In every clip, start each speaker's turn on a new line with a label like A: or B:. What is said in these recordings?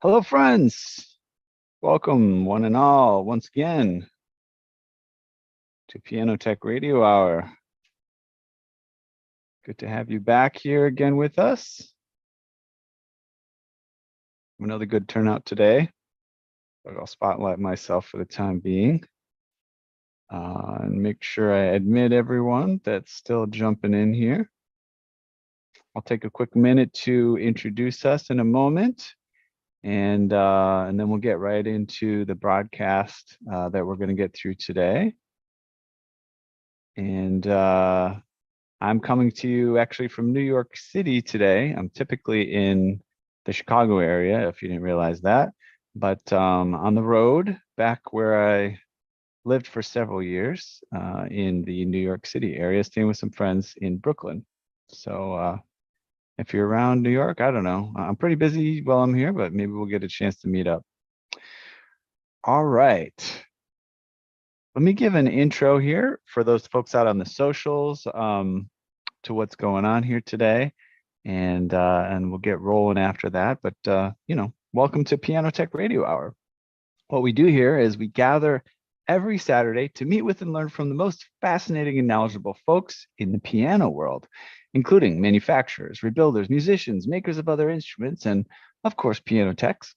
A: Hello, friends. Welcome, one and all, once again to Piano Tech Radio Hour. Good to have you back here again with us. Another good turnout today, but I'll spotlight myself for the time being and make sure I admit everyone that's still jumping in here. I'll take a quick minute to introduce us in a moment. And then we'll get right into the broadcast that we're going to get through today. And I'm coming to you actually from New York City today. I'm typically in the Chicago area, if you didn't realize that. But on the road, back where I lived for several years in the New York City area, staying with some friends in Brooklyn. So if you're around New York, I don't know. I'm pretty busy while I'm here, but maybe we'll get a chance to meet up. All right. Let me give an intro here for those folks out on the socials to what's going on here today, and we'll get rolling after that. But welcome to Piano Tech Radio Hour. What we do here is we gather every Saturday to meet with and learn from the most fascinating and knowledgeable folks in the piano world, including manufacturers, rebuilders, musicians, makers of other instruments, and of course, piano techs.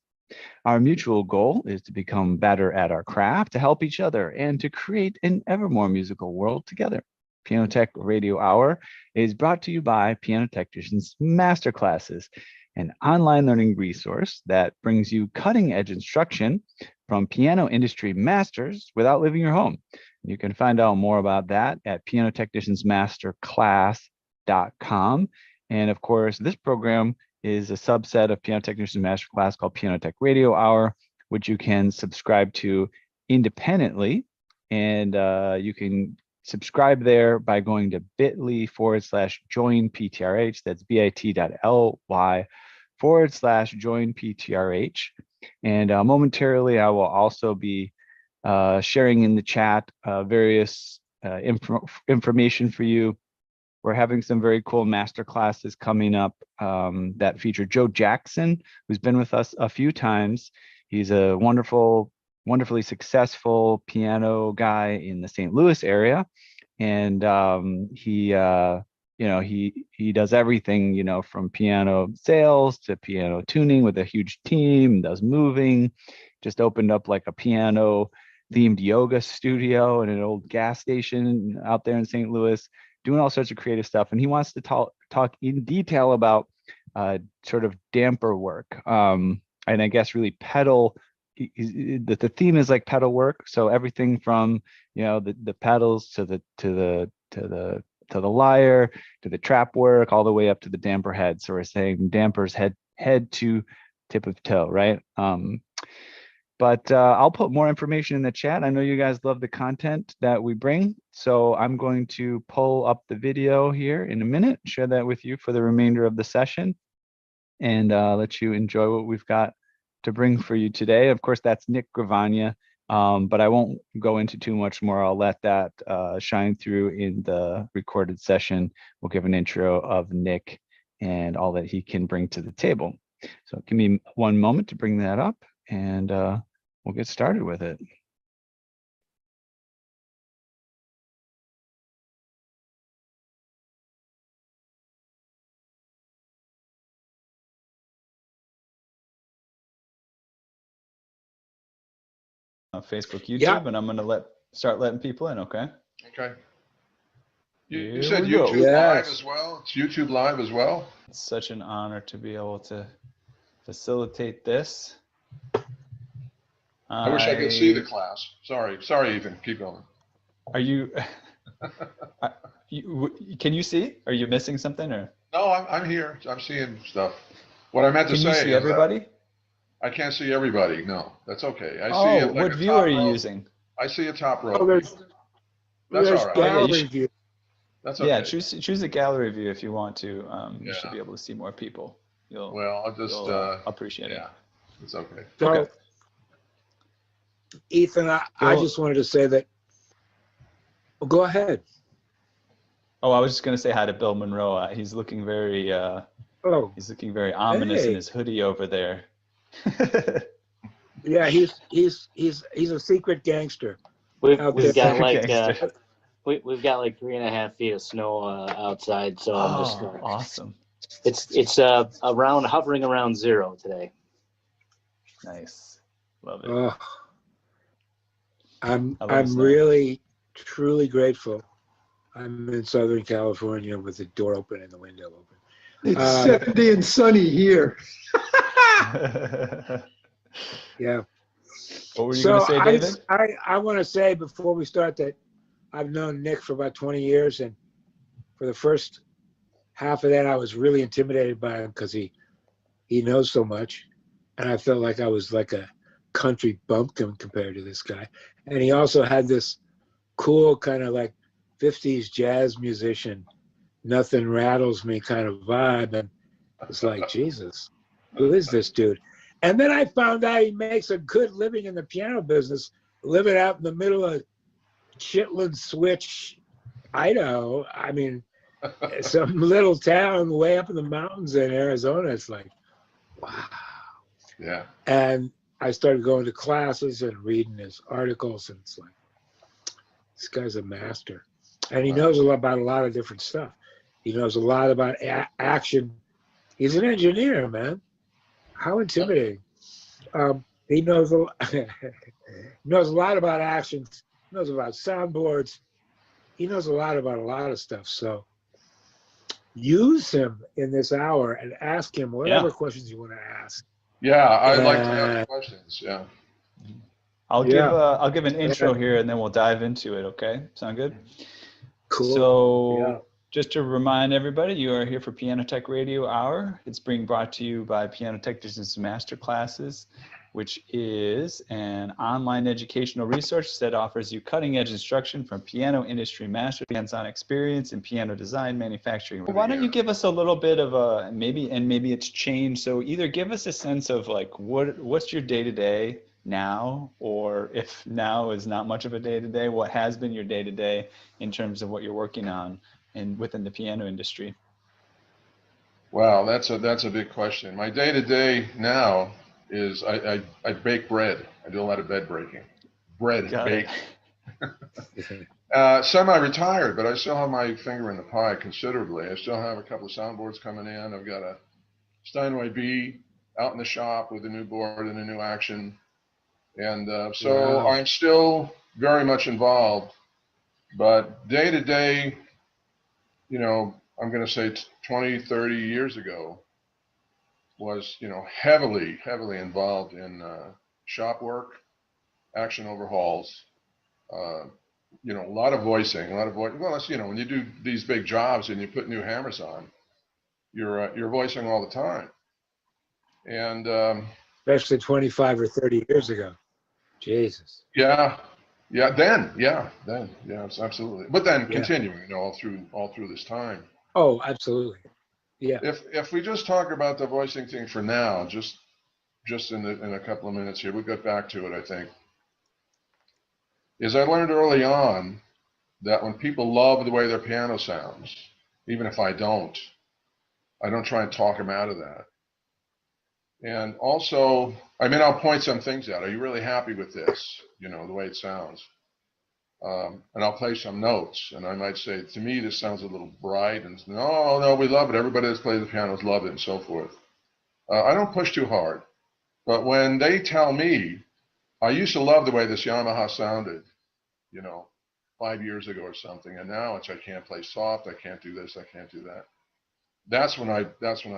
A: Our mutual goal is to become better at our craft, to help each other, and to create an ever more musical world together. Piano Tech Radio Hour is brought to you by Piano Technicians Masterclasses, an online learning resource that brings you cutting-edge instruction from piano industry masters without leaving your home. You can find out more about that at pianotechniciansmasterclass.com. And of course, this program is a subset of Piano Technicians Masterclass called Piano Tech Radio Hour, which you can subscribe to independently. And you can subscribe there by going to bit.ly/join PTRH. That's bit.ly/join PTRH. And momentarily, I will also be sharing in the chat various information for you. We're having some very cool master classes coming up that feature Joe Jackson, who's been with us a few times. He's a wonderfully successful piano guy in the St. Louis area, and he does everything, from piano sales to piano tuning with a huge team. Does moving. Just opened up like a piano themed yoga studio in an old gas station out there in St. Louis, doing all sorts of creative stuff. And he wants to talk in detail about sort of damper work, and I guess really pedal. The theme is like pedal work, so everything from the pedals to the lyre, to the trap work, all the way up to the damper head. So we're saying dampers head to tip of toe, right? But I'll put more information in the chat. I know you guys love the content that we bring, so I'm going to pull up the video here in a minute, share that with you for the remainder of the session, and let you enjoy what we've got to bring for you today. Of course, that's Nick Gravagna, but I won't go into too much more. I'll let that shine through in the recorded session. We'll give an intro of Nick and all that he can bring to the table. So give me one moment to bring that up, and we'll get started with it. Facebook, YouTube, yeah. And I'm going to start letting people in, okay?
B: Okay. You said YouTube Live as well? It's YouTube Live as well?
A: It's such an honor to be able to facilitate this.
B: I wish I could see the class. Sorry, Ethan. Keep going.
A: Are you, can you see? Are you missing something? Or?
B: No, I'm here. I'm seeing stuff. What I meant to say is,
A: can you see everybody?
B: I can't see everybody. No, that's okay. I
A: see
B: it like
A: what view are you using?
B: I see a top row.
C: Oh,
B: that's all right.
C: Gallery view.
B: That's okay.
A: Yeah, choose a gallery view if you want to. You should be able to see more people.
B: I'll just
A: appreciate it.
B: Yeah, it's okay.
C: So,
A: okay.
C: Ethan, I just wanted to say that. Well, go ahead.
A: Oh, I was just going to say hi to Bill Monroe. He's looking very. He's looking very ominous in his hoodie over there.
C: Yeah, he's a secret gangster
D: We've
C: out
D: we've
C: there.
D: got like
A: Gangster.
D: we've got like 3.5 feet of snow outside, so I'm just
E: Oh, awesome.
D: it's hovering around 0 today.
E: Nice. Love it.
C: Oh, I'm
E: I love snow.
C: really truly grateful. I'm in Southern California with the door open and the window open.
F: It's 70 and sunny here.
C: Yeah.
E: What were you going to say, David?
C: I want to say before we start that I've known Nick for about 20 years, and for the first half of that, I was really intimidated by him because he knows so much, and I felt like I was like a country bumpkin compared to this guy. And he also had this cool kind of like 50s jazz musician, nothing rattles me kind of vibe, and it's like, Jesus, who is this dude? And then I found out he makes a good living in the piano business, living out in the middle of Chitlin Switch, Idaho. I mean, some little town way up in the mountains in Arizona. It's like, wow.
B: Yeah.
C: And I started going to classes and reading his articles, and it's like, this guy's a master. And he knows a lot about a lot of different stuff. He knows a lot about action. He's an engineer, man. How intimidating. He knows knows a lot about actions, knows about soundboards. He knows a lot about a lot of stuff. So use him in this hour and ask him whatever questions you want to ask.
B: Yeah, I'd like to ask questions. Yeah.
E: I'll give an intro here and then we'll dive into it. Okay, sound good?
C: Cool.
E: So just to remind everybody, you are here for Piano Tech Radio Hour. It's being brought to you by Piano Technicians Masterclasses, which is an online educational resource that offers you cutting-edge instruction from piano industry masters, hands-on experience in piano design, manufacturing. Why don't you give us a little bit of a maybe it's changed. So either give us a sense of like what's your day-to-day now, or if now is not much of a day-to-day, what has been your day-to-day in terms of what you're working on and within the piano industry?
B: Wow, that's a big question. My day-to-day now is I bake bread. I do a lot of bed breaking. Bread bake. Semi-retired, but I still have my finger in the pie considerably. I still have a couple of soundboards coming in. I've got a Steinway B out in the shop with a new board and a new action. And so I'm still very much involved. But day to day, you know, I'm going to say 20, 30 years ago, was, you know, heavily involved in shop work, action overhauls, you know, a lot of voicing, well, that's, you know, when you do these big jobs and you put new hammers on, you're voicing all the time. And
C: especially 25 or 30 years ago. Jesus.
B: Then, absolutely. But then continuing, you know, all through this time.
C: Oh, absolutely. Yeah.
B: If we just talk about the voicing thing for now, just in a couple of minutes here, we'll get back to it, I think. Is I learned early on that when people love the way their piano sounds, even if I don't try and talk them out of that. And also, I mean, I'll point some things out. Are you really happy with this? You know, the way it sounds. And I'll play some notes, and I might say, to me, this sounds a little bright. And no, we love it. Everybody that's played the pianos love it, and so forth. I don't push too hard. But when they tell me, I used to love the way this Yamaha sounded, you know, 5 years ago or something, and now it's I can't play soft, I can't do this, I can't do that. That's when I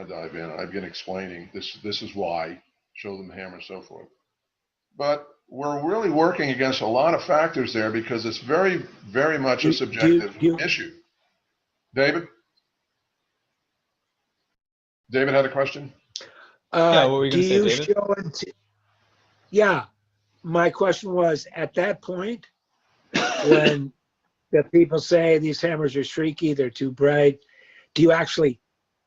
B: dive in. I begin explaining this is why, show them the hammer and so forth. But we're really working against a lot of factors there because it's very, very much a subjective issue. David had a question?
E: What were you going to say, David?
C: Yeah, my question was, at that point, when the people say these hammers are shrieky, they're too bright, do you actually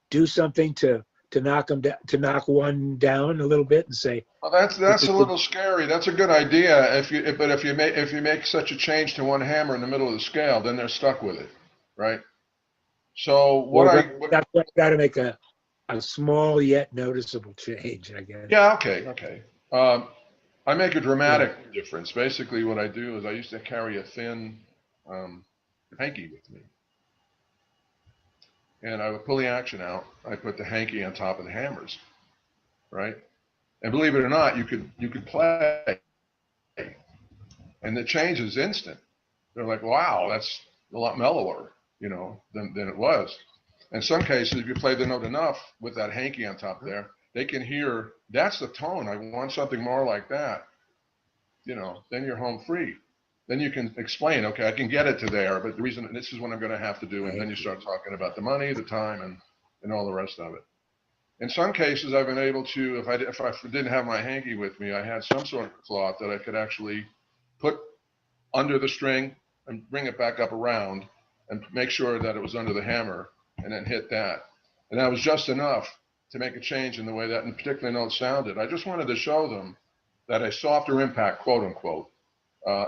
C: do something to knock them down, to knock one down a little bit and say,
B: well, that's a little scary. That's a good idea. If you make such a change to one hammer in the middle of the scale, then they're stuck with it, right? So that's why
C: a small yet noticeable change, I guess.
B: Yeah, okay. I make a dramatic difference. Basically, what I do is I used to carry a thin hanky with me. And I would pull the action out. I put the hanky on top of the hammers, right? And believe it or not, you could play, and the change is instant. They're like, wow, that's a lot mellower, than it was. In some cases, if you play the note enough with that hanky on top there, they can hear, that's the tone. I want something more like that. Then you're home free. Then you can explain, okay, I can get it to there, but the reason, this is what I'm going to have to do. And then you start talking about the money, the time, and all the rest of it. In some cases, I've been able to, if I didn't have my hanky with me, I had some sort of cloth that I could actually put under the string and bring it back up around and make sure that it was under the hammer and then hit that. And that was just enough to make a change in the way that particular note sounded. I just wanted to show them that a softer impact, quote unquote,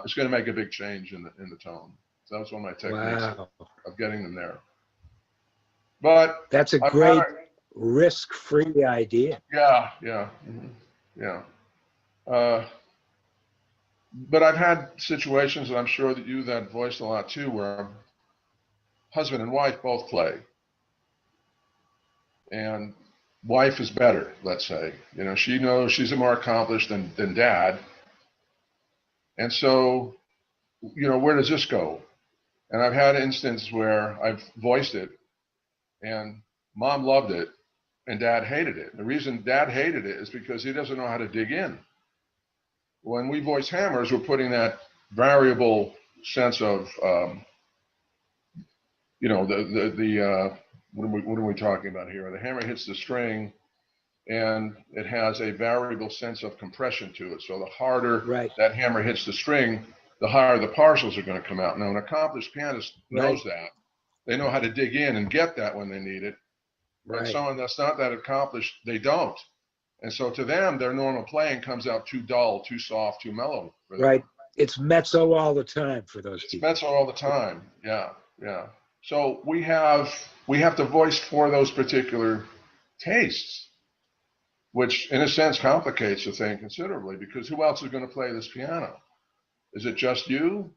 B: is going to make a big change in the tone. So that was one of my techniques of getting them there. But
C: that's a great risk-free idea.
B: Yeah. But I've had situations, and I'm sure that you that voiced a lot too, where husband and wife both play. And wife is better, let's say. She knows she's more accomplished than dad. And so, where does this go? And I've had instances where I've voiced it, and mom loved it, and dad hated it. The reason dad hated it is because he doesn't know how to dig in. When we voice hammers, we're putting that variable sense of, what are we talking about here? The hammer hits the string, and it has a variable sense of compression to it. So the harder that hammer hits the string, the higher the partials are going to come out. Now, an accomplished pianist knows that. They know how to dig in and get that when they need it. But someone that's not that accomplished, they don't. And so to them, their normal playing comes out too dull, too soft, too mellow.
C: Right. It's mezzo all the time for those people.
B: It's mezzo all the time. Yeah. So we have to voice for those particular tastes, which in a sense complicates the thing considerably, because who else is going to play this piano? Is it just you?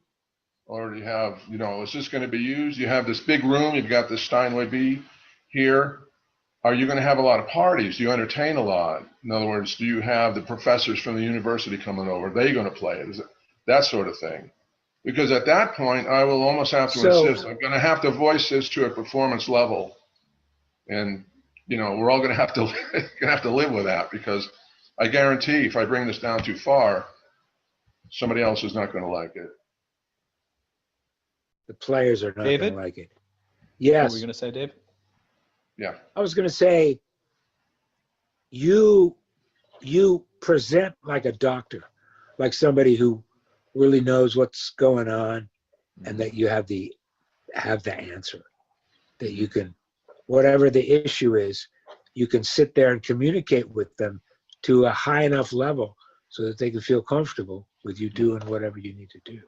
B: Or do you have, is this going to be used? You have this big room, you've got this Steinway B here. Are you going to have a lot of parties? Do you entertain a lot? In other words, do you have the professors from the university coming over? Are they going to play it? Is it that sort of thing? Because at that point, I will almost have to insist, I'm going to have to voice this to a performance level. And, we're all going to have to live with that, because I guarantee if I bring this down too far, somebody else is not going to like it.
C: The players are not going to like it. Yes.
E: What were you going to say, Dave?
B: Yeah.
C: I was going to say, you present like a doctor, like somebody who really knows what's going on, and that you have the answer, that you can, whatever the issue is, you can sit there and communicate with them to a high enough level so that they can feel comfortable with you doing whatever you need to do.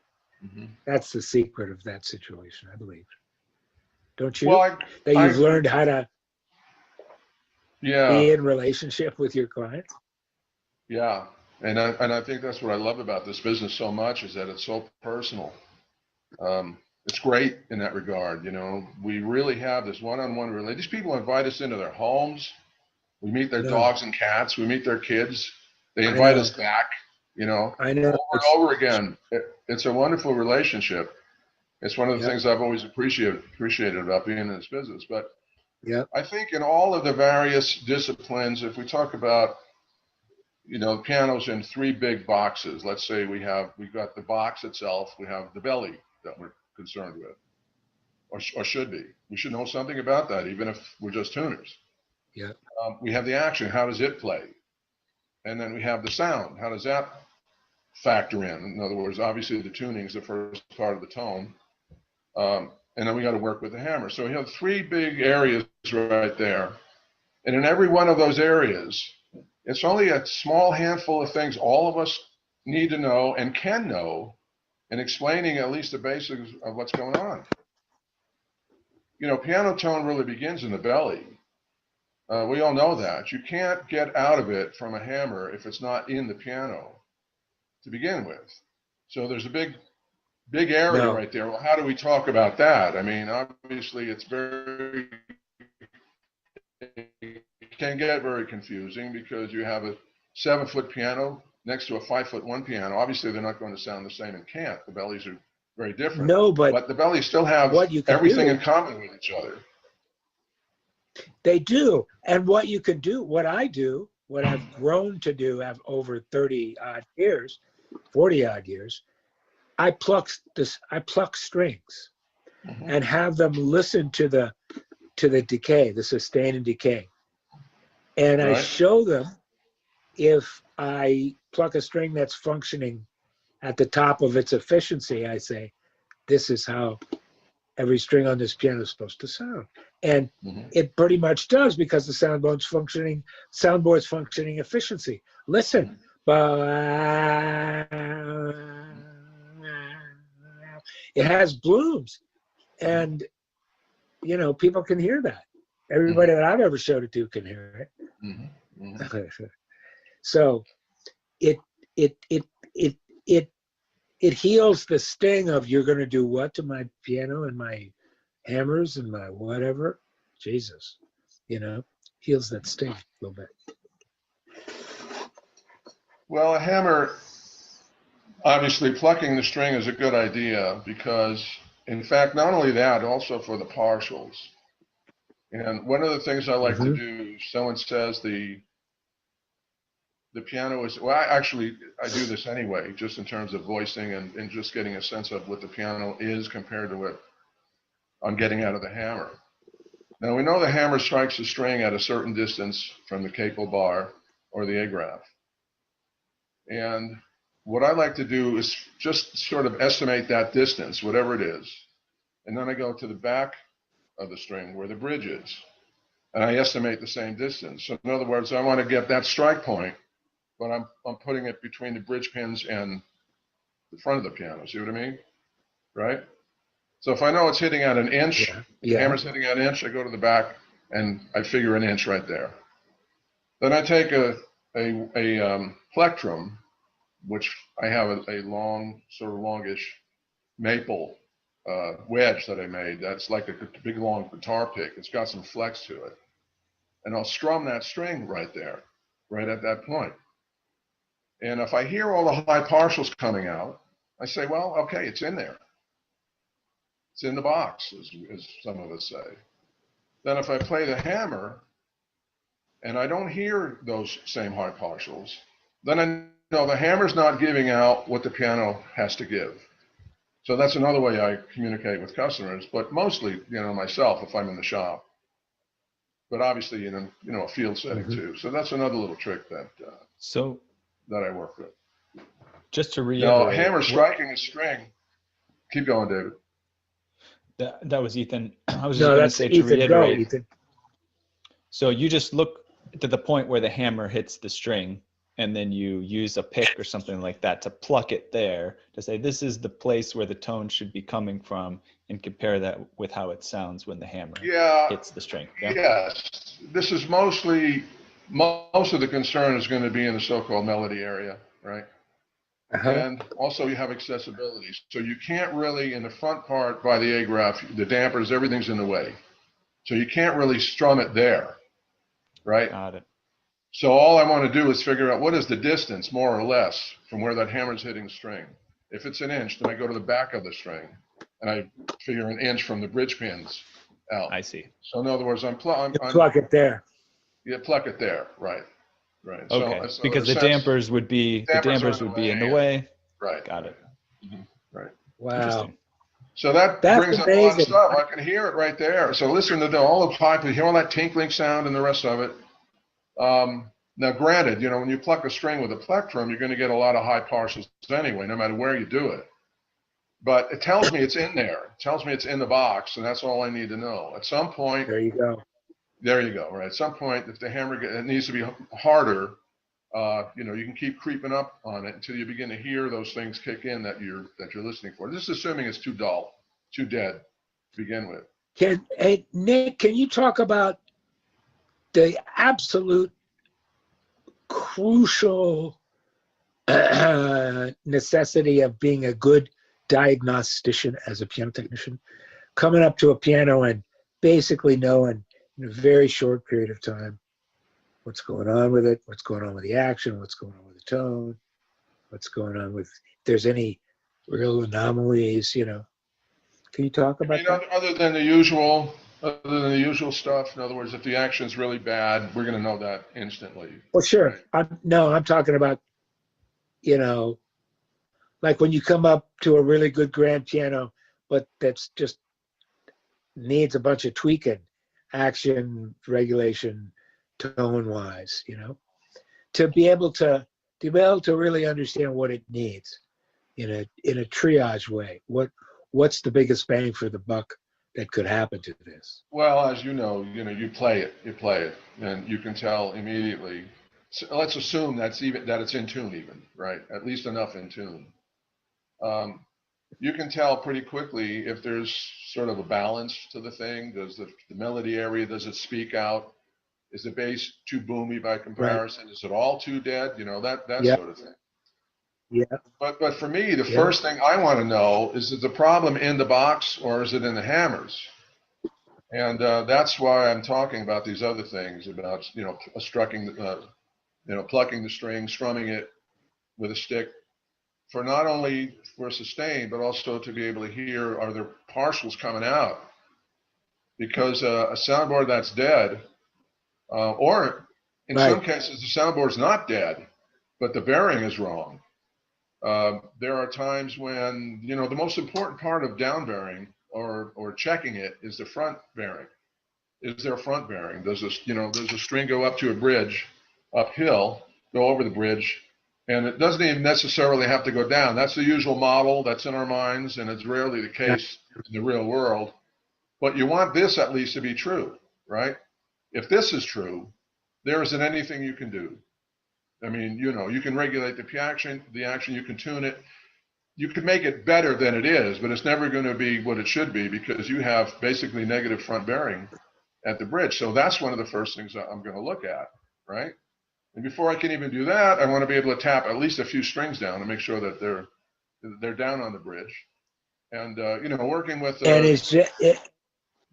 C: Mm-hmm. That's the secret of that situation, I believe. Don't you?
B: Well,
C: that you've learned how to
B: Yeah.
C: Be in relationship with your clients.
B: Yeah. And I think that's what I love about this business so much, is that it's so personal. It's great in that regard. You know, we really have this one-on-one relationship. These people invite us into their homes. We meet their dogs and cats. We meet their kids. They invite us back, you know,
C: I know.
B: over and over again. It's a wonderful relationship. It's one of the things I've always appreciated about being in this business. But I think in all of the various disciplines, if we talk about, you know, pianos in three big boxes. Let's say we've got the box itself, we have the belly that we're concerned with, or should be. We should know something about that, even if we're just tuners.
C: Yeah.
B: We have the action. How does it play? And then we have the sound. How does that factor in? In other words, obviously the tuning is the first part of the tone. And then we got to work with the hammer. So we have three big areas right there. And in every one of those areas, it's only a small handful of things all of us need to know and can know, and explaining at least the basics of what's going on. You know, piano tone really begins in the belly. We all know that. You can't get out of it from a hammer if it's not in the piano to begin with. So there's a big area
C: No.
B: right there. Well, how do we talk about that? I mean, obviously it can get very confusing because you have a 7-foot piano next to a 5'1" piano. Obviously they're not going to sound the same and can't. The bellies are very different.
C: No, but
B: the bellies still have
C: what you can
B: everything
C: do-
B: in common with each other.
C: they do. And what you can do, what I do, what I've grown to do have over 30 odd years, 40 odd years, I pluck strings
B: Mhm.
C: and have them listen to the decay, the sustain and decay. And I
B: Right.
C: show them if I pluck a string that's functioning at the top of its efficiency, I say, this is how every string on this piano is supposed to sound. And
B: Mhm.
C: it pretty much does because the soundboard's functioning efficiency. Listen. It has blooms. And, you know, people can hear that. Everybody that I've ever showed it to can hear it.
B: Mhm. Mhm.
C: So it heals the sting of you're going to do what to my piano and my hammers and my whatever. Jesus, you know, heals that sting a little bit.
B: Well, a hammer, obviously plucking the string is a good idea because, in fact, not only that, also for the partials. And one of the things I like to do, someone says the piano is, well, I do this anyway, just in terms of voicing and just getting a sense of what the piano is compared to what I'm getting out of the hammer. Now, we know the hammer strikes the string at a certain distance from the capo bar or the A-graph. And what I like to do is just sort of estimate that distance, whatever it is. And then I go to the back of the string where the bridge is. And I estimate the same distance. So in other words, I want to get that strike point, but I'm putting it between the bridge pins and the front of the piano. See what I mean? Right? So if I know it's hitting at an inch,
C: Yeah.
B: hammer's hitting at an inch, I go to the back and I figure an inch right there. Then I take a plectrum, which I have a long, sort of longish maple wedge that I made. That's like a big long guitar pick. It's got some flex to it. And I'll strum that string right there, right at that point. And if I hear all the high partials coming out, I say, well, okay, it's in there. It's in the box, as some of us say. Then if I play the hammer and I don't hear those same high partials, then I know the hammer's not giving out what the piano has to give. So that's another way I communicate with customers, but mostly, myself if I'm in the shop. But obviously, a field setting too. So that's another little trick that I work with.
E: Just to
B: Now,
E: reiterate,
B: hammer striking a string. Keep going, David.
E: That was Ethan. I was just going to say
C: Ethan.
E: to reiterate.
C: Go, Ethan.
E: So you just look to the point where the hammer hits the string, and then you use a pick or something like that to pluck it there to say this is the place where the tone should be coming from, and compare that with how it sounds when the hammer hits the string. Yeah?
B: Yes. This is most of the concern is going to be in the so-called melody area, right? And also you have accessibility. So you can't really, in the front part by the A-graph, the dampers, everything's in the way. So you can't really strum it there, right?
E: Got it.
B: So all I want to do is figure out what is the distance, more or less, from where that hammer's hitting the string. If it's an inch, then I go to the back of the string, and I figure an inch from the bridge pins out.
E: I see.
B: So in other words, I'm
C: pluck it there.
B: Yeah, pluck it there, right.
E: Okay,
B: so
E: because the dampers would be in the way.
B: Right.
E: Got it.
B: Right.
C: Wow.
B: So that
C: That's
B: brings
C: amazing.
B: up a lot of stuff. I can hear it right there. So listen to all the pipe, you hear all that tinkling sound and the rest of it. Now, granted, when you pluck a string with a plectrum, you're going to get a lot of high partials anyway, no matter where you do it. But it tells me it's in there. It tells me it's in the box, and that's all I need to know. At some point,
C: There you go.
B: Right. At some point, if the hammer it needs to be harder, you can keep creeping up on it until you begin to hear those things kick in that you're listening for. This is assuming it's too dull, too dead to begin with.
C: Hey, Nick, can you talk about the absolute crucial necessity of being a good diagnostician as a piano technician, coming up to a piano and basically knowing in a very short period of time what's going on with it, what's going on with the action, what's going on with the tone, what's going on with, if there's any real anomalies, you know. Can you talk
B: I
C: about
B: mean,
C: that?
B: other than the usual stuff, in other words, if the action's really bad, we're going to know that instantly.
C: Well, sure. I'm talking about, you know, like when you come up to a really good grand piano, but that's just needs a bunch of tweaking, action, regulation, tone wise, you know, to be able to really understand what it needs in a triage way. What's the biggest bang for the buck that could happen to this?
B: Well, as you know, you play it, and you can tell immediately. So let's assume that it's in tune, even, right? At least enough in tune. You can tell pretty quickly if there's sort of a balance to the thing. Does the melody area, does it speak out? Is the bass too boomy by comparison? Right. Is it all too dead? You know, that
C: Yep.
B: sort of thing.
C: Yeah.
B: But for me, the first thing I want to know is the problem in the box or is it in the hammers? And that's why I'm talking about these other things about, plucking the string, strumming it with a stick for not only for sustain, but also to be able to hear, are there partials coming out? Because a soundboard that's dead, or in some cases, the soundboard's not dead, but the bearing is wrong. There are times when, the most important part of down bearing or checking it is the front bearing. Is there a front bearing? Does a string go up to a bridge uphill, go over the bridge, and it doesn't even necessarily have to go down. That's the usual model that's in our minds, and it's rarely the case in the real world. But you want this at least to be true, right? If this is true, there isn't anything you can do. I mean, you can regulate the action, you can tune it. You can make it better than it is, but it's never going to be what it should be because you have basically negative front bearing at the bridge. So that's one of the first things that I'm going to look at, right? And before I can even do that, I want to be able to tap at least a few strings down to make sure that they're down on the bridge. And, working with the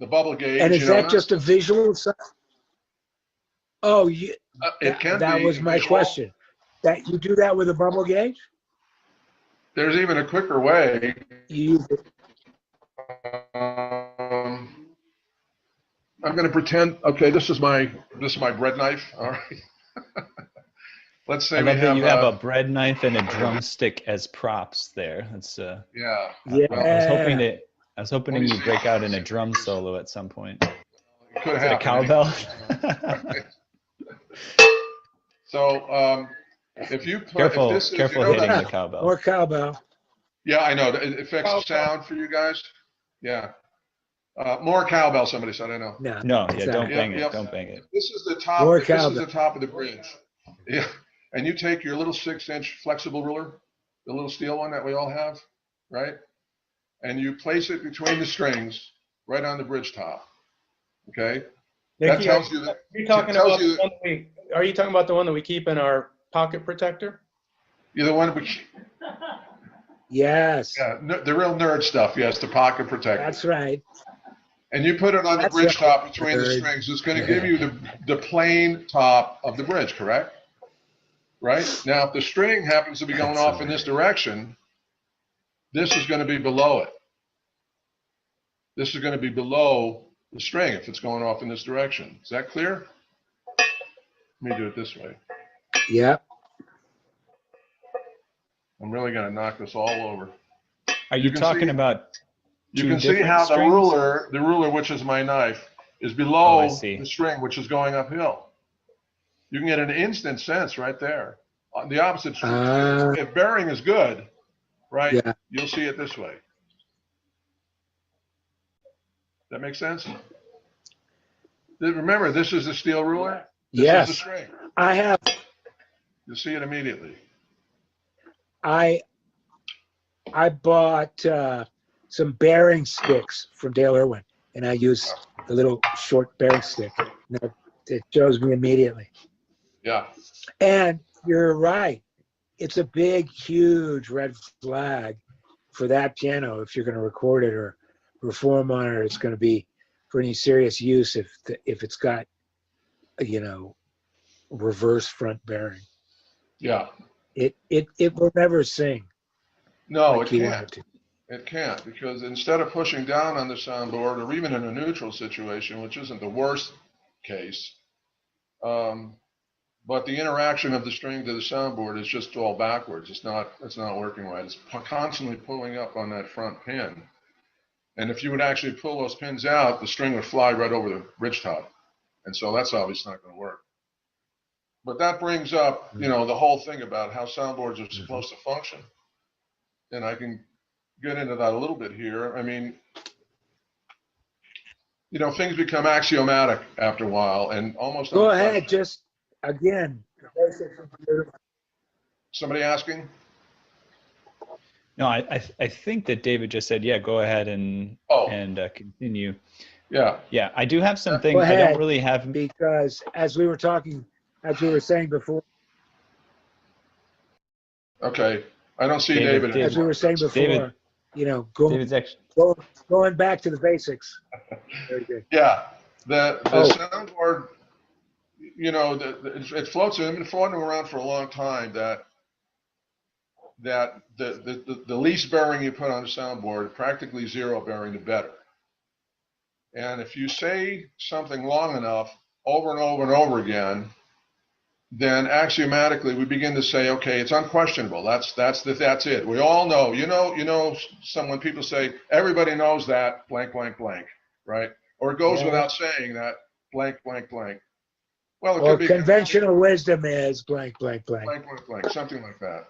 B: bubble gauge.
C: And is that just a visual? Oh,
B: it can
C: that
B: be
C: was my
B: visual.
C: question. That you do that with a bubble gauge?
B: There's even a quicker way.
C: You use it.
B: I'm going to pretend. Okay, this is my bread knife. All right. Let's say
E: I love that you have
B: a
E: a bread knife and a drumstick as props there. That's
B: yeah.
E: I was hoping you break out in a drum solo at some point.
B: It could
E: Is it a
B: happen.
E: cowbell?
B: So if you put
E: careful hitting the cowbell.
C: Or cowbell.
B: Yeah, I know. It affects the sound for you guys. Yeah. More cowbell, somebody said. I know.
E: No, don't bang it.
B: Yep.
E: Don't bang it.
B: This is the top.
C: More
B: This
C: cowbell.
B: is the top of the bridge. Yeah. And you take your little 6-inch flexible ruler, the little steel one that we all have, right? And you place it between the strings, right on the bridge top. Okay.
G: Nikki,
B: That tells you that.
G: Are you talking about the one that we keep in our pocket protector?
B: You're the one we.
C: Yes.
B: Yeah, the real nerd stuff. Yes, the pocket protector.
C: That's right.
B: And you put it on the bridge top between the strings. It's going to give you the plain top of the bridge, correct? Right? Now, if the string happens to be going off in this direction, this is going to be below it. This is going to be below the string if it's going off in this direction. Is that clear? Let me do it this way.
C: Yep.
B: I'm really going to knock this all over.
E: Are you talking about?
B: You can see how the ruler, which is my knife, is below the string, which is going uphill. You can get an instant sense right there. On the opposite string, if bearing is good, right, you'll see it this way. That makes sense? Remember, this is the steel ruler. This is the string.
C: I have.
B: You'll see it immediately.
C: I bought some bearing sticks from Dale Irwin, and I use the little short bearing stick. Now, It shows me immediately.
B: Yeah.
C: And you're right. It's a big, huge red flag for that piano if you're going to record it or perform on it. It's going to be for any serious use if it's got, reverse front bearing.
B: Yeah.
C: It will never sing
B: No,
C: like
B: it
C: you
B: can't.
C: want it to.
B: It can't, because instead of pushing down on the soundboard, or even in a neutral situation, which isn't the worst case, but the interaction of the string to the soundboard is just all backwards. It's not working right. It's constantly pulling up on that front pin. And if you would actually pull those pins out, the string would fly right over the bridge top. And so that's obviously not going to work. But that brings up, the whole thing about how soundboards are supposed to function. And I can get into that a little bit here. I mean, things become axiomatic after a while, and almost.
C: Go ahead, just again.
B: Somebody asking?
E: No, I think that David just said, yeah, go ahead and continue.
B: Yeah.
E: Yeah, I do have something.
C: Go
E: I
C: ahead,
E: don't really have.
C: because as we were saying before.
B: Okay. I don't see
E: David,
B: David.
C: As we were saying before,
E: David,
C: going
E: David's actually.
C: going back to the basics. Very good.
B: Yeah. The soundboard, it floats. It's been floating around for a long time that the least bearing you put on a soundboard, practically zero bearing, the better. And if you say something long enough, over and over and over again, then axiomatically we begin to say, okay, it's unquestionable. That's it. We all know. When people say everybody knows that blank blank blank, right? Or it goes without saying that blank blank blank. Well, it could be
C: conventional wisdom is blank blank blank.
B: blank blank blank, something like that.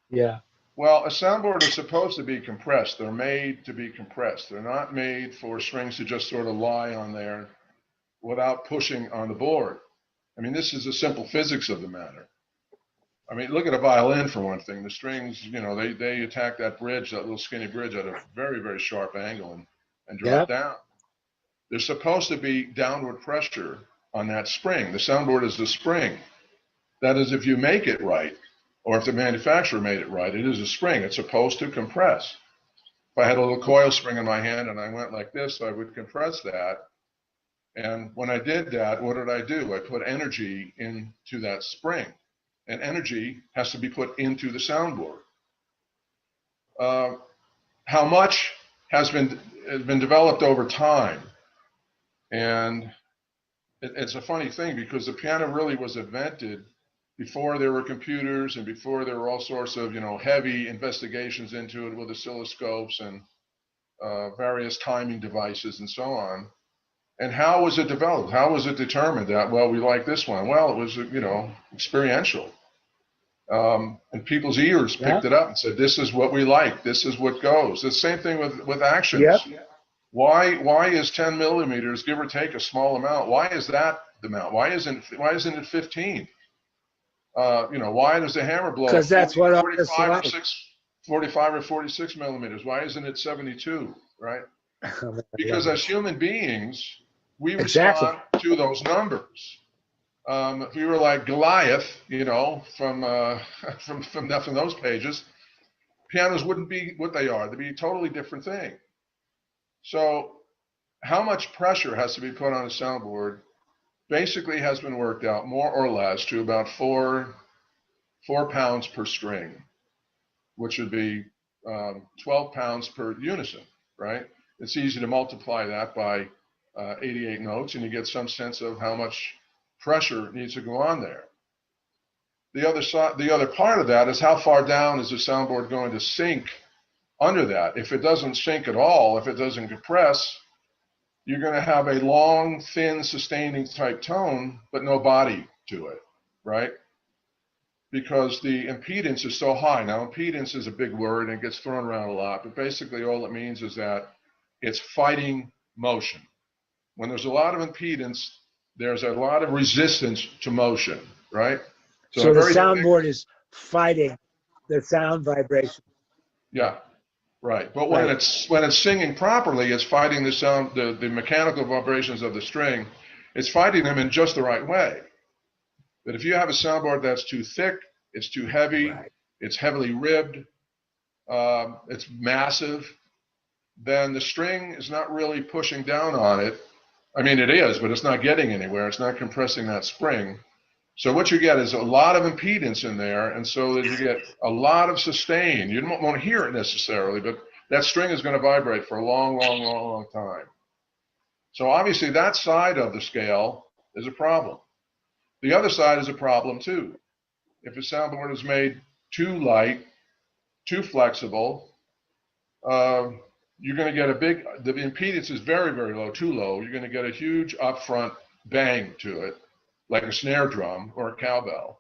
C: Yeah.
B: Well, a soundboard is supposed to be compressed. They're made to be compressed. They're not made for strings to just sort of lie on there without pushing on the board. I mean, this is the simple physics of the matter. I mean, look at a violin for one thing. The strings, they attack that bridge, that little skinny bridge, at a very, very sharp angle and drop down. There's supposed to be downward pressure on that spring. The soundboard is the spring. That is, if you make it right, or if the manufacturer made it right, it is a spring. It's supposed to compress. If I had a little coil spring in my hand and I went like this, I would compress that. And when I did that, what did I do? I put energy into that spring, and energy has to be put into the soundboard. How much has been developed over time? And it's a funny thing, because the piano really was invented before there were computers and before there were all sorts of, heavy investigations into it with oscilloscopes and various timing devices and so on. And how was it developed? How was it determined that, well, we like this one? Well, it was, experiential. And people's ears picked it up and said, this is what we like. This is what goes. The same thing with actions.
C: Yep.
B: Why is 10 millimeters, give or take, a small amount? Why is that the amount? Why isn't it 15? Why does the hammer blow?
C: Because that's what
B: 45 or 46 millimeters. Why isn't it 72? Right? Because as human beings, we respond to those numbers. If we were like Goliath, from those pages, pianos wouldn't be what they are. They'd be a totally different thing. So how much pressure has to be put on a soundboard basically has been worked out more or less to about 4 pounds per string, which would be 12 pounds per unison, right? It's easy to multiply that by 88 notes, and you get some sense of how much pressure needs to go on there. The other part of that is how far down is the soundboard going to sink under that. If it doesn't sink at all, if it doesn't compress, you're going to have a long, thin, sustaining type tone, but no body to it, right? Because the impedance is so high. Now, impedance is a big word and it gets thrown around a lot, but basically all it means is that it's fighting motion. When there's a lot of impedance, there's a lot of resistance to motion, right?
C: So the soundboard is fighting the sound vibration.
B: Yeah, right. But when it's singing properly, it's fighting the sound, the mechanical vibrations of the string, It's fighting them in just the right way. But if you have a soundboard that's too thick, it's too heavy,
C: Right.
B: it's heavily ribbed, it's massive, then the string is not really pushing down on it. I mean, it is, but it's not getting anywhere. It's not compressing that spring. So what you get is a lot of impedance in there, and so that you get a lot of sustain. You don't want to hear it necessarily, but that string is going to vibrate for a long, long, long, long time. So obviously that side of the scale is a problem. The other side is a problem too. If a soundboard is made too light, too flexible, you're going to get the impedance is very, very low, too low. You're going to get a huge upfront bang to it, like a snare drum or a cowbell,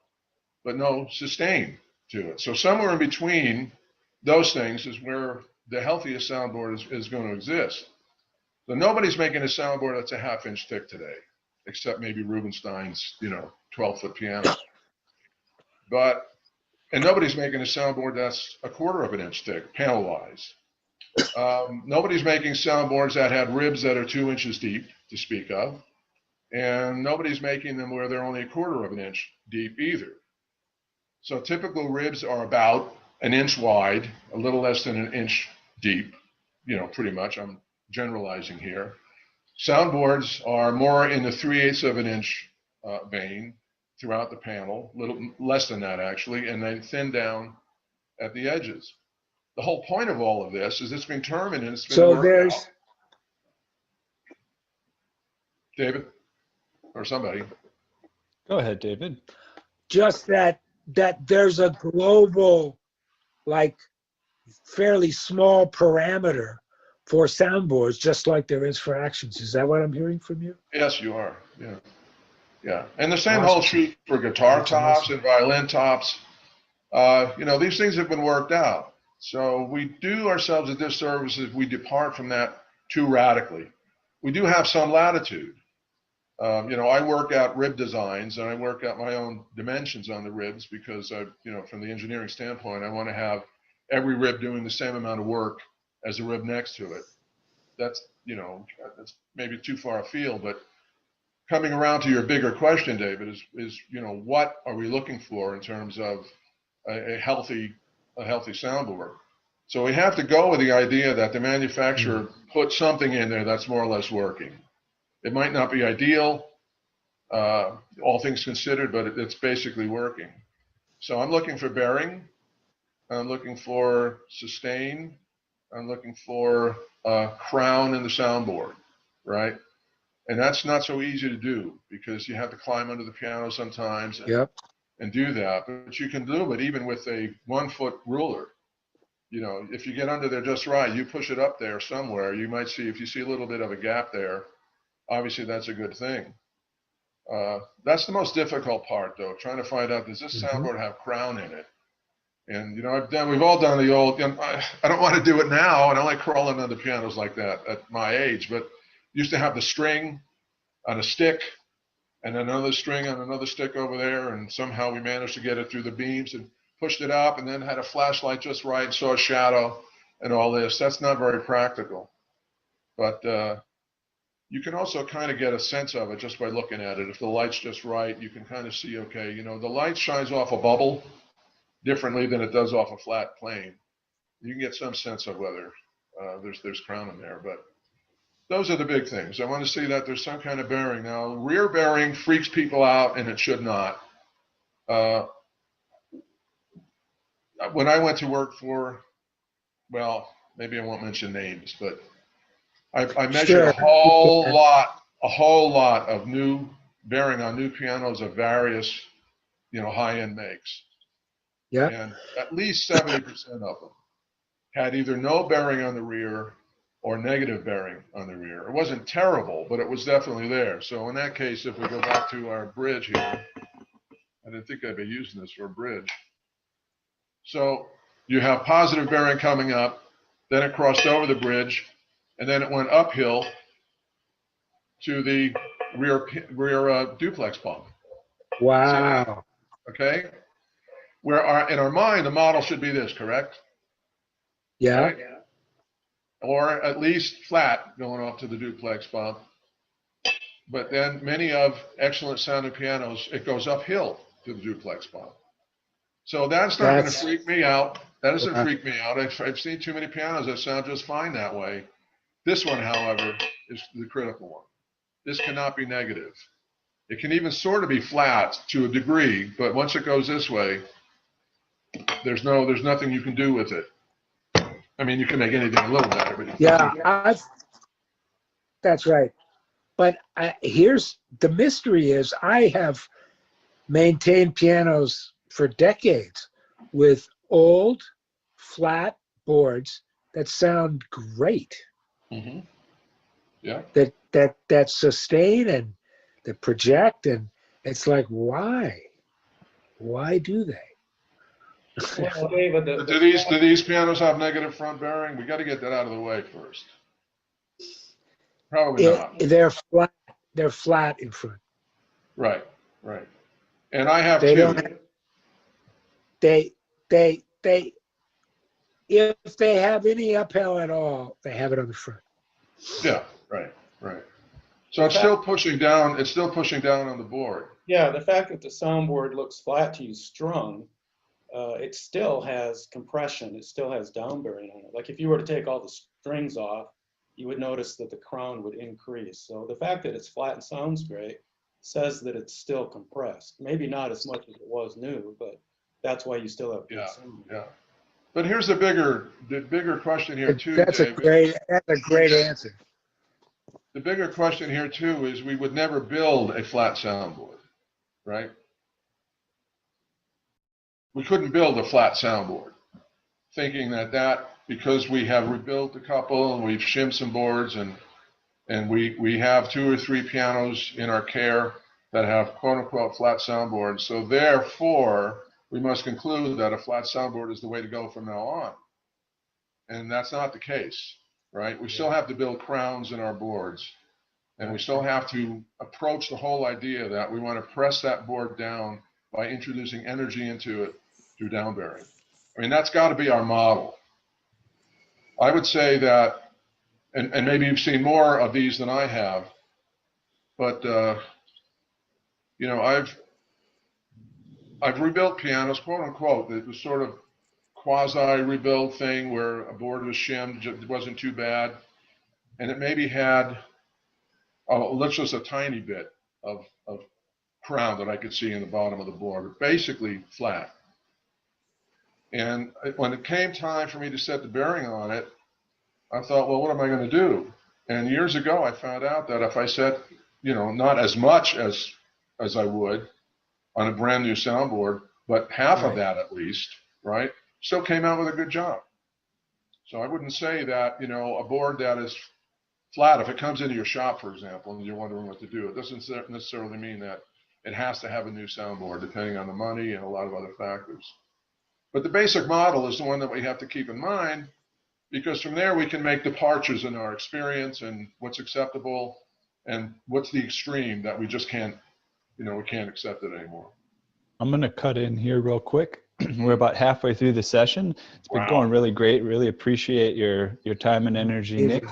B: but no sustain to it. So somewhere in between those things is where the healthiest soundboard is going to exist. So nobody's making a soundboard that's a half-inch thick today, except maybe Rubinstein's, 12-foot piano. And nobody's making a soundboard that's a quarter of an inch thick, panel-wise. Nobody's making soundboards that have ribs that are 2 inches deep, to speak of. And nobody's making them where they're only a quarter of an inch deep either. So typical ribs are about an inch wide, a little less than an inch deep, pretty much. I'm generalizing here. Soundboards are more in the 3/8 of an inch vein throughout the panel, a little less than that actually, and they thin down at the edges. The whole point of all of this is it's been determined and it's been
C: So
B: worked out. David? Or somebody.
E: Go ahead, David.
C: just that there's a global, like, fairly small parameter for soundboards, just like there is for actions. Is that what I'm hearing from you?
B: Yes, you are. Yeah. Yeah. And the same
C: Awesome.
B: holds true for guitar
C: That's
B: tops
C: awesome.
B: and violin tops. These things have been worked out. So we do ourselves a disservice if we depart from that too radically. We do have some latitude. I work out rib designs and I work out my own dimensions on the ribs because from the engineering standpoint, I want to have every rib doing the same amount of work as the rib next to it. That's maybe too far afield, but coming around to your bigger question, David, is what are we looking for in terms of a healthy soundboard? So we have to go with the idea that the manufacturer put something in there that's more or less working. It might not be ideal, all things considered, but it's basically working. So I'm looking for bearing. I'm looking for sustain. I'm looking for crown in the soundboard, right? And that's not so easy to do because you have to climb under the piano sometimes and do that. But you can do it even with a 1-foot ruler. If you get under there just right, you push it up there somewhere, you might see, if you see a little bit of a gap there, obviously that's a good thing. That's the most difficult part though, trying to find out, does this soundboard have crown in it? And we've all done the old, I don't want to do it now, and I like crawling under pianos like that at my age, but used to have the string on a stick and another string on another stick over there, and somehow we managed to get it through the beams and pushed it up, and then had a flashlight just right and saw a shadow and all this. That's not very practical. But you can also kind of get a sense of it just by looking at it. If the light's just right, you can kind of see, okay, the light shines off a bubble differently than it does off a flat plane. You can get some sense of whether there's crown in there, but those are the big things. I want to see that there's some kind of bearing. Now, rear bearing freaks people out, and it should not. When I went to work for, well, maybe I won't mention names, but I measured a whole lot of new bearing on new pianos of various, high-end makes.
C: Yeah.
B: And at least 70% of them had either no bearing on the rear or negative bearing on the rear. It wasn't terrible, but it was definitely there. So in that case, if we go back to our bridge here, I didn't think I'd be using this for a bridge. So you have positive bearing coming up, then it crossed over the bridge, and then it went uphill to the rear duplex pump.
C: Wow.
B: Okay? In our mind, the model should be this, correct?
C: Yeah.
B: Right? Or at least flat going off to the duplex pump. but then many of excellent sounding pianos, it goes uphill to the duplex bottom. So that's not going to freak me out. That doesn't freak me out. I've seen too many pianos that sound just fine that way. This one, however, is the critical one. This cannot be negative. It can even sort of be flat to a degree, but once it goes this way, there's nothing you can do with it. I mean, you can make anything a little better, but
C: yeah, that's right. But here's the mystery: is I have maintained pianos for decades with old, flat boards that sound great.
B: Mm-hmm. Yeah.
C: That sustain and that project, and it's like, why do they?
G: Well, David,
B: Do these pianos have negative front bearing? We got to get that out of the way first. Probably not.
C: They're flat in front.
B: Right. And I have
C: They
B: two.
C: don't have, they if they have any uphill at all, they have it on the front.
B: Yeah, right. So it's still pushing down. It's still pushing down on the board.
G: yeah, the fact that the soundboard looks flat to you strung, it still has compression. It still has down bearing on it. Like if you were to take all the strings off, you would notice that the crown would increase. So the fact that it's flat and sounds great says that it's still compressed. Maybe not as much as it was new, but that's why you still have good sound.
B: Yeah. But here's the bigger question here too,
C: That's
B: David.
C: that's a great answer.
B: The bigger question here too is we would never build a flat soundboard, right? We couldn't build a flat soundboard, thinking that because we have rebuilt a couple and we've shimmed some boards and we have 2 or 3 pianos in our care that have quote unquote flat soundboards. So therefore, we must conclude that a flat soundboard is the way to go from now on. And that's not the case, right? We still have to build crowns in our boards, and we still have to approach the whole idea that we want to press that board down by introducing energy into it through down bearing. I mean, that's got to be our model. I would say that, and maybe you've seen more of these than I have, but you know, I've rebuilt pianos, quote unquote. It was sort of quasi-rebuild thing where a board was shimmed, it wasn't too bad, and it maybe had, just a tiny bit of crown that I could see in the bottom of the board, but basically flat. And when it came time for me to set the bearing on it, I thought, well, what am I going to do? And years ago, I found out that if I set, you know, not as much as I would on a brand new soundboard, but half of that at least, right, still came out with a good job. So I wouldn't say that, you know, a board that is flat, if it comes into your shop, for example, and you're wondering what to do, it doesn't necessarily mean that it has to have a new soundboard, depending on the money and a lot of other factors. But the basic model is the one that we have to keep in mind, because from there we can make departures in our experience and what's acceptable and what's the extreme that we just can't, you know, we can't accept it anymore.
E: I'm going to cut in here real quick. We're about halfway through the session. It's been going really great. Really appreciate your time and energy, Nick.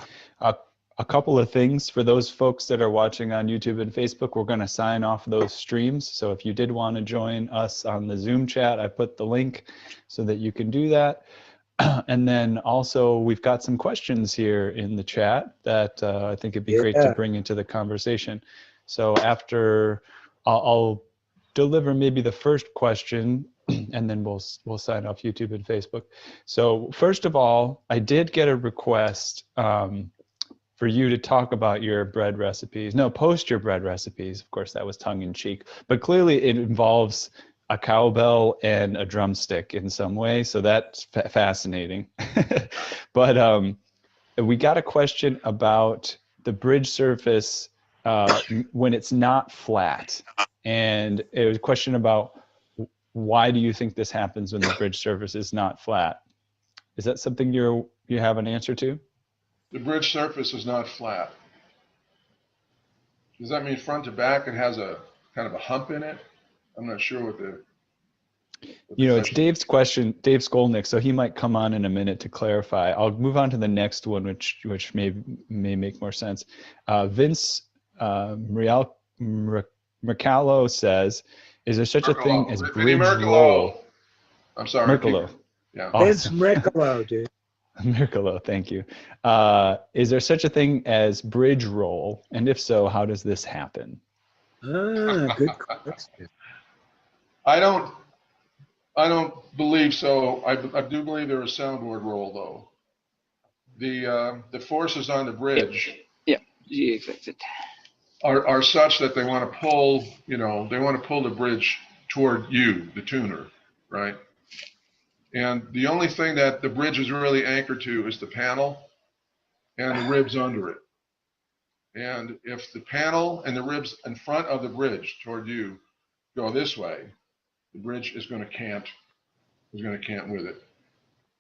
E: A couple of things for those folks that are watching on YouTube and Facebook. We're going to sign off those streams. So if you did want to join us on the Zoom chat, I put the link so that you can do that. And then also we've got some questions here in the chat that I think it'd be great to bring into the conversation. So after I'll deliver maybe the first question, and then we'll sign off YouTube and Facebook. So first of all, I did get a request for you to talk about your bread recipes. No, post your bread recipes. Of course, that was tongue in cheek, but clearly it involves a cowbell and a drumstick in some way. So that's fascinating. But we got a question about the bridge surface when it's not flat. And it was a question about why do you think this happens when the bridge surface is not flat? Is that something you have an answer to?
B: The bridge surface is not flat. Does that mean front to back it has a kind of a hump in it? I'm not sure what the
E: it's Dave's question, Dave Skolnick, so he might come on in a minute to clarify. I'll move on to the next one, which may make more sense. Vince Mercalo says, is there such a thing as
B: Vinny
E: bridge
B: Mercalo.
E: roll?
B: I'm sorry.
E: Mercalo.
B: Yeah.
C: Vince
E: Awesome.
C: Mercalo, dude.
E: Mercalo, thank you. Is there such a thing as bridge roll? And if so, how does this happen?
C: Good question.
B: I don't believe so. I do believe there is soundboard roll though. The forces on the bridge
D: You fix it.
B: are such that they want to pull, they want to pull the bridge toward you, the tuner, right? And the only thing that the bridge is really anchored to is the panel and the ribs under it. And if the panel and the ribs in front of the bridge toward you go this way, the bridge is going to cant with it.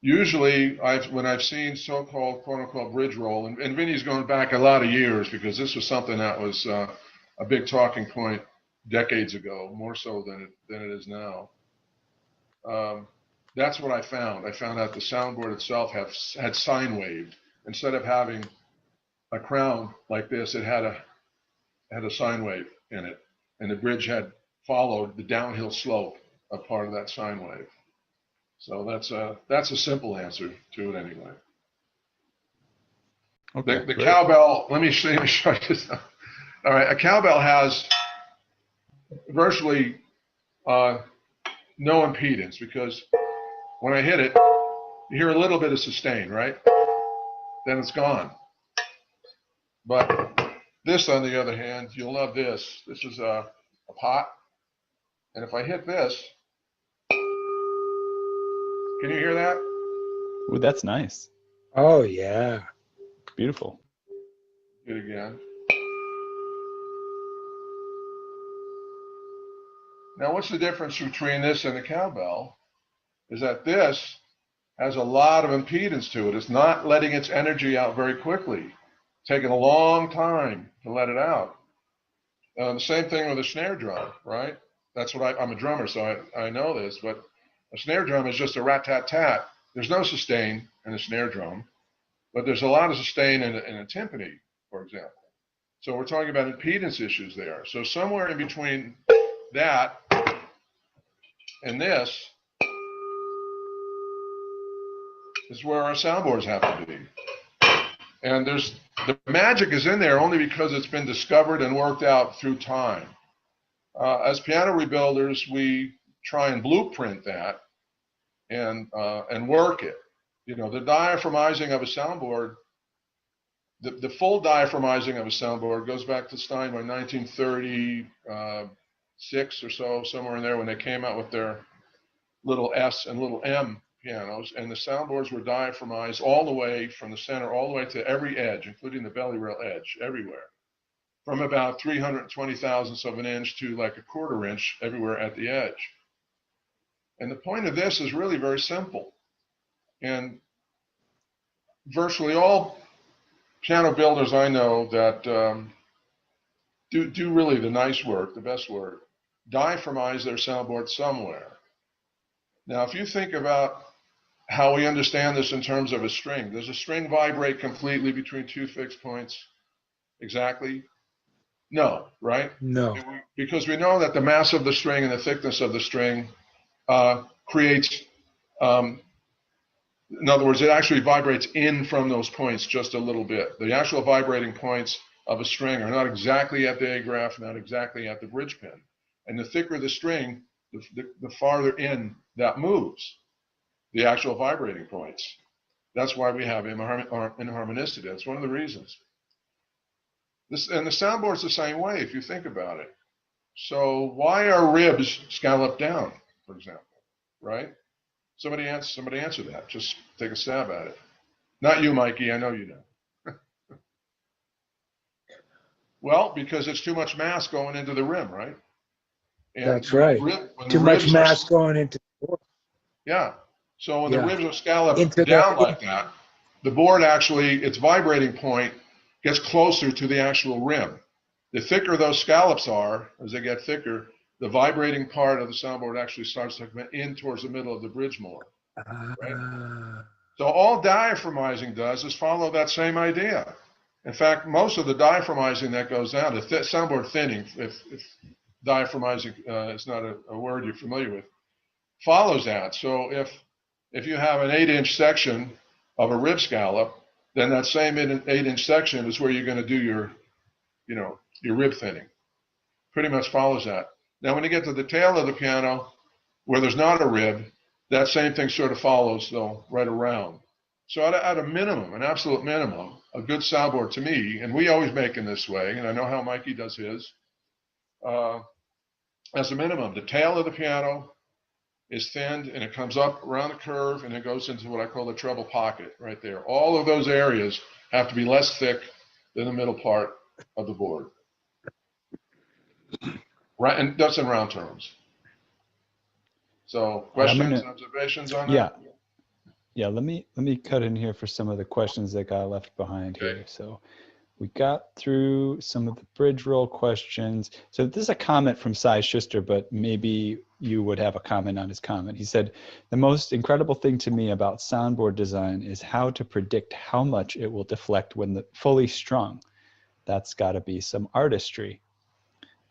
B: Usually, when I've seen so-called quote-unquote bridge roll, and Vinny's going back a lot of years because this was something that was a big talking point decades ago, more so than it is now. That's what I found. I found out the soundboard itself had sine waved. Instead of having a crown like this, it had a sine wave in it, and the bridge had followed the downhill slope of part of that sine wave. So that's a simple answer to it anyway.
E: Okay,
B: The
E: great.
B: cowbell, let me show you this. All right, a cowbell has virtually no impedance because when I hit it, you hear a little bit of sustain, right? Then it's gone. But this, on the other hand, you'll love this. This is a pot. And if I hit this, can you hear that?
E: Ooh, that's nice.
C: Oh, yeah.
E: Beautiful.
B: Do it again. Now, what's the difference between this and the cowbell? Is that this has a lot of impedance to it. It's not letting its energy out very quickly. It's taking a long time to let it out. The same thing with a snare drum, right? That's what I'm a drummer, so I know this, but a snare drum is just a rat-tat-tat. There's no sustain in a snare drum, but there's a lot of sustain in a timpani, for example. So we're talking about impedance issues there. So somewhere in between that and this is where our soundboards have to be. And the magic is in there only because it's been discovered and worked out through time. As piano rebuilders, we try and blueprint that and work it. The diaphragmizing of a soundboard, the full diaphragmizing of a soundboard goes back to Steinway, 1936 or so, somewhere in there, when they came out with their little S and little M pianos, and the soundboards were diaphragmized all the way from the center all the way to every edge, including the belly rail edge, everywhere, from about 320 thousandths of an inch to like a quarter inch everywhere at the edge. And the point of this is really very simple. And virtually all piano builders I know that do really the nice work, the best work, diaphragmize their soundboard somewhere. Now, if you think about how we understand this in terms of a string, does a string vibrate completely between two fixed points exactly? No, right?
C: No.
B: Because we know that the mass of the string and the thickness of the string creates, in other words, it actually vibrates in from those points just a little bit. The actual vibrating points of a string are not exactly at the A graph, not exactly at the bridge pin. And the thicker the string, the farther in that moves, the actual vibrating points. That's why we have inharmonicity. That's one of the reasons. And the soundboard's the same way if you think about it. So why are ribs scalloped down, for example, right? Somebody answer that. Just take a stab at it. Not you, Mikey. I know you know. Well, because it's too much mass going into the rim, right? And
C: that's right. Too much mass going into the board.
B: Yeah. So when the ribs are scalloped down like that, the board actually, its vibrating point gets closer to the actual rim. The thicker those scallops are, as they get thicker, the vibrating part of the soundboard actually starts to come in towards the middle of the bridge more. Right? So all diaphragmizing does is follow that same idea. In fact, most of the diaphragmizing that goes down, the soundboard thinning, if diaphragmizing is not a word you're familiar with, follows that. So if you have an 8-inch section of a rib scallop, then that same 8-inch section is where you're going to do your rib thinning. Pretty much follows that. Now, when you get to the tail of the piano, where there's not a rib, that same thing sort of follows, though, right around. So at a minimum, an absolute minimum, a good soundboard to me, and we always make in this way, and I know how Mikey does his, as a minimum, the tail of the piano is thinned, and it comes up around the curve, and it goes into what I call the treble pocket right there. All of those areas have to be less thick than the middle part of the board. Right, and that's in round terms. So questions, observations on that?
E: Yeah, let me cut in here for some of the questions that got left behind here. So we got through some of the bridge roll questions. So this is a comment from Cy Schuster, but maybe you would have a comment on his comment. He said, the most incredible thing to me about soundboard design is how to predict how much it will deflect when fully strung. That's got to be some artistry.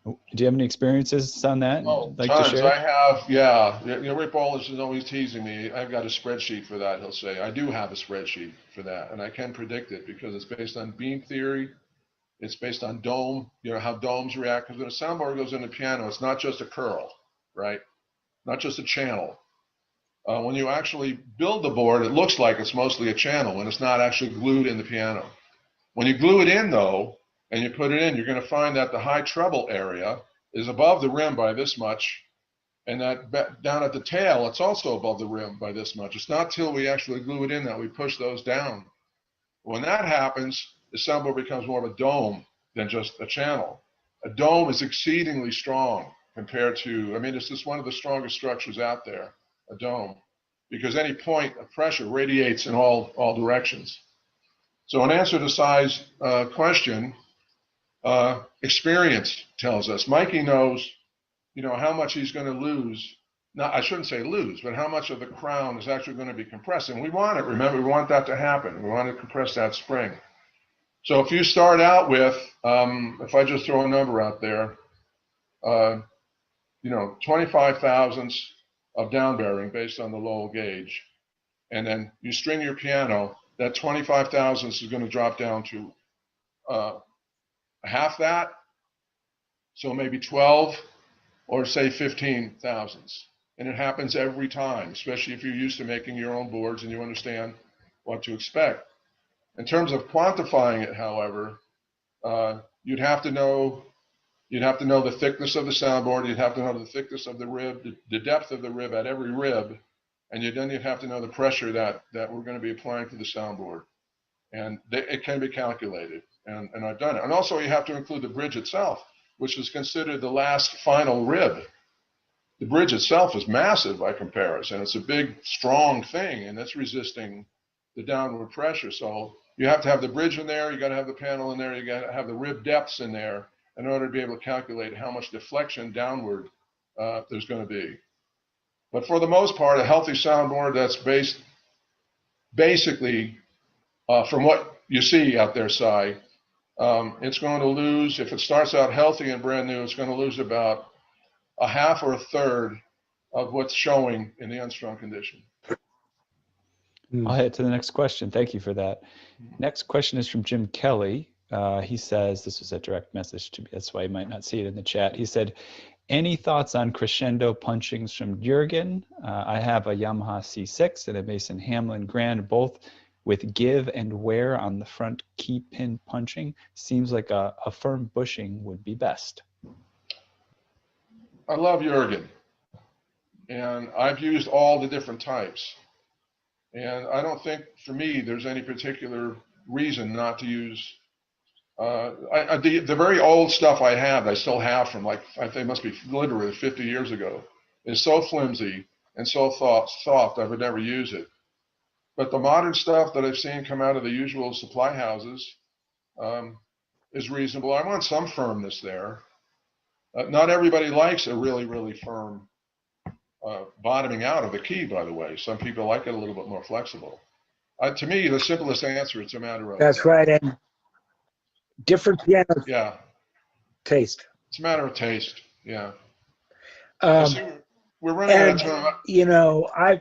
E: Do you have any experiences on that?
B: Oh,
E: like
B: tons.
E: To share?
B: I have, yeah. Rick Wallace is always teasing me. I've got a spreadsheet for that, he'll say. I do have a spreadsheet for that, and I can predict it because it's based on beam theory. It's based on dome, how domes react. Because when a soundboard goes in the piano, it's not just a curl, right? Not just a channel. When you actually build the board, it looks like it's mostly a channel when it's not actually glued in the piano. When you glue it in, though, and you put it in, you're going to find that the high treble area is above the rim by this much, and that down at the tail, it's also above the rim by this much. It's not till we actually glue it in that we push those down. When that happens, the soundboard becomes more of a dome than just a channel. A dome is exceedingly strong compared to, it's just one of the strongest structures out there, a dome, because any point of pressure radiates in all directions. So in answer to Cy's question, experience tells us. Mikey knows, how much he's going to lose. Not, I shouldn't say lose, but how much of the crown is actually going to be compressed. And we want it. Remember, we want that to happen. We want to compress that spring. So if you start out with, if I just throw a number out there, 25 thousandths of down bearing based on the Lowell gauge, and then you string your piano, that 25 thousandths is going to drop down to half that, so maybe 12 or say 15 thousandths. And it happens every time, especially if you're used to making your own boards and you understand what to expect. In terms of quantifying it, however, you'd have to know the thickness of the soundboard, you'd have to know the thickness of the rib, the depth of the rib at every rib, and you'd have to know the pressure that we're going to be applying to the soundboard. And it can be calculated. And I've done it. And also you have to include the bridge itself, which is considered the last final rib. The bridge itself is massive by comparison. It's a big, strong thing, and it's resisting the downward pressure. So you have to have the bridge in there, you got to have the panel in there, you got to have the rib depths in there in order to be able to calculate how much deflection downward there's going to be. But for the most part, a healthy soundboard that's based basically from what you see out there, Cy, it's going to lose, if it starts out healthy and brand new, it's going to lose about a half or a third of what's showing in the unstrung condition.
E: I'll head to the next question. Thank you for that. Next question is from Jim Kelly. He says, this was a direct message to me, that's why you might not see it in the chat. He said, any thoughts on crescendo punchings from Jurgen? I have a Yamaha C6 and a Mason Hamlin Grand, both with give and wear on the front key pin punching. Seems like a firm bushing would be best.
B: I love Jurgen, and I've used all the different types. And I don't think, for me, there's any particular reason not to use. The very old stuff I still have from I think it must be literally 50 years ago, is so flimsy and so soft I would never use it. But the modern stuff that I've seen come out of the usual supply houses is reasonable. I want some firmness there. Not everybody likes a really, really firm bottoming out of the key, by the way. Some people like it a little bit more flexible. To me, the simplest answer, it's a matter of.
C: That's right. And different piano
B: Yeah,
C: taste.
B: it's a matter of taste. Yeah.
C: Um,
B: See, we're running out of
C: and
B: time.
C: you know, I've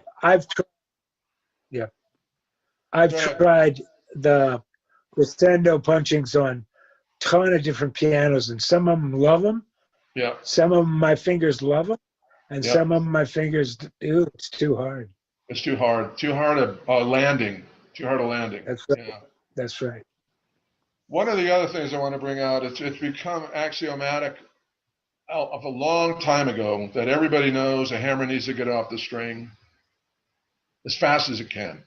B: Go ahead.
C: tried the crescendo punchings on a ton of different pianos, and some of them love them.
B: Yeah,
C: Some of them, my fingers love them, and
B: Yeah.
C: some of them, my fingers, ew, it's too hard.
B: it's too hard. Too hard a landing. Too hard a landing.
C: That's right.
B: Yeah.
C: That's right.
B: One of the other things I want to bring out, it's become axiomatic of a long time ago that everybody knows a hammer needs to get off the string as fast as it can.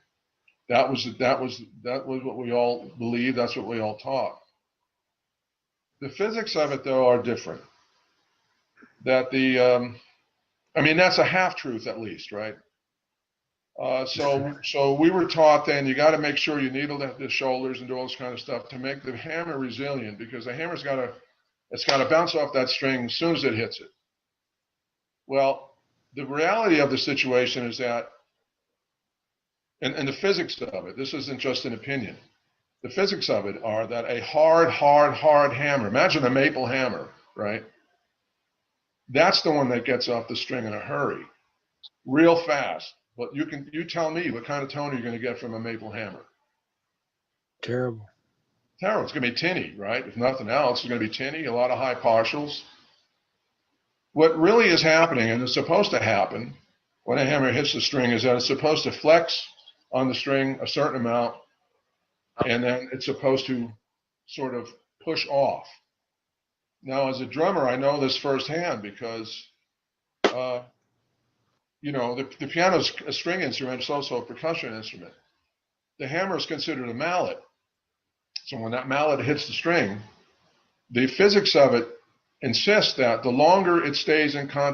B: That was what we all believed. That's what we all taught. The physics of it, though, are different. That that's a half truth at least, right? So we were taught then you got to make sure you needle the shoulders and do all this kind of stuff to make the hammer resilient, because the hammer's got to bounce off that string as soon as it hits it. Well, the reality of the situation is that, and the physics of it, this isn't just an opinion. The physics of it are that a hard hammer, imagine a maple hammer, right? That's the one that gets off the string in a hurry, real fast. But you tell me what kind of tone you're going to get from a maple hammer.
C: Terrible.
B: Terrible. It's going to be tinny, right? If nothing else, it's going to be tinny, a lot of high partials. What really is happening, and it's supposed to happen when a hammer hits the string, is that it's supposed to flex on the string a certain amount, and then it's supposed to sort of push off. Now, as a drummer, I know this firsthand because the piano's a string instrument, it's also a percussion instrument. The hammer is considered a mallet. So when that mallet hits the string, the physics of it insists that the longer it stays in contact